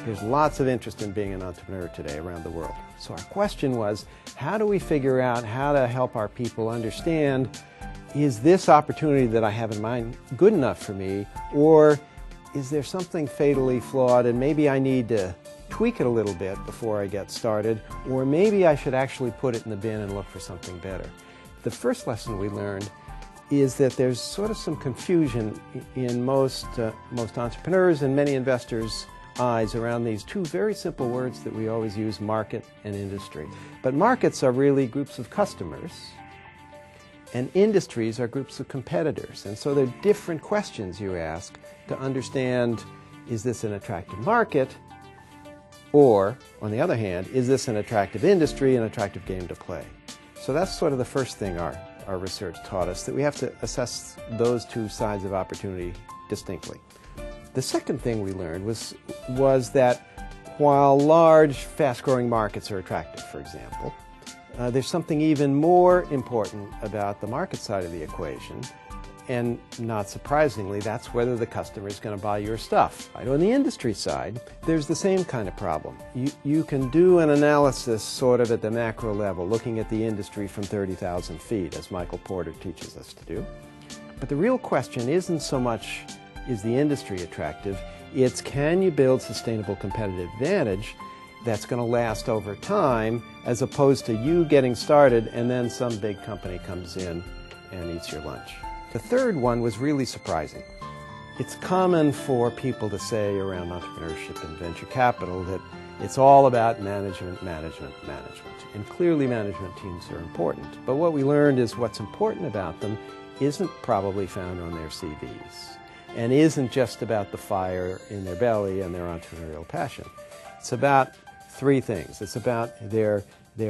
There's lots of interest in being an entrepreneur today around the world. So our question was, how do we figure out how to help our people understand, is this opportunity that I have in mind good enough for me, or is there something fatally flawed and maybe I need to tweak it a little bit before I get started, or maybe I should actually put it in the bin and look for something better. The first lesson we learned is that there's sort of some confusion in most entrepreneurs and many investors' eyes around these two very simple words that we always use, market and industry. But markets are really groups of customers, and industries are groups of competitors. And so they're different questions you ask to understand, is this an attractive market? Or, on the other hand, is this an attractive industry, an attractive game to play? So that's sort of the first thing our research taught us, that we have to assess those two sides of opportunity distinctly. The second thing we learned was that while large, fast-growing markets are attractive, for example, there's something even more important about the market side of the equation, and not surprisingly, that's whether the customer is going to buy your stuff. On the industry side, there's the same kind of problem. You can do an analysis sort of at the macro level, looking at the industry from 30,000 feet, as Michael Porter teaches us to do. But the real question isn't so much, is the industry attractive? It's, can you build sustainable competitive advantage that's going to last over time, as opposed to you getting started and then some big company comes in and eats your lunch. The third one was really surprising. It's common for people to say around entrepreneurship and venture capital that it's all about management, management, management. And clearly management teams are important. But what we learned is what's important about them isn't probably found on their CVs, and isn't just about the fire in their belly and their entrepreneurial passion. It's about three things. It's about their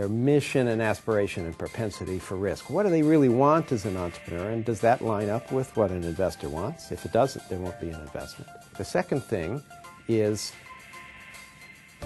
mission and aspiration and propensity for risk. What do they really want as an entrepreneur, and does that line up with what an investor wants? If it doesn't, there won't be an investment. The second thing is,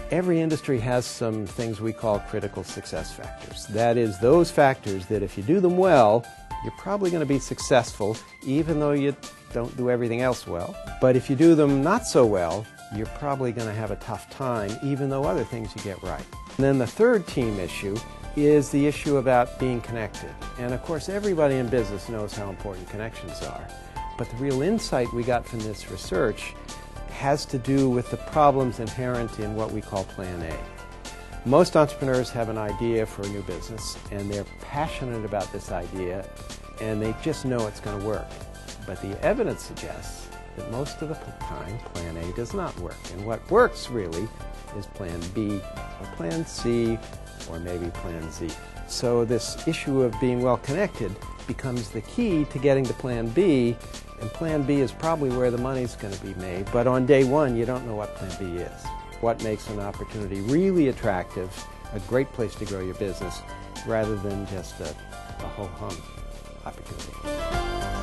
every industry has some things we call critical success factors. That is, those factors that if you do them well, you're probably going to be successful, even though you don't do everything else well. But if you do them not so well, you're probably going to have a tough time, even though other things you get right. And then the third team issue is the issue about being connected. And of course, everybody in business knows how important connections are. But the real insight we got from this research has to do with the problems inherent in what we call Plan A. Most entrepreneurs have an idea for a new business, and they're passionate about this idea, and they just know it's going to work. But the evidence suggests that most of the time, Plan A does not work. And what works really is Plan B, or Plan C, or maybe Plan Z. So this issue of being well connected becomes the key to getting to Plan B, and Plan B is probably where the money's going to be made. But on day one, you don't know what Plan B is. What makes an opportunity really attractive, a great place to grow your business, rather than just a ho-hum opportunity.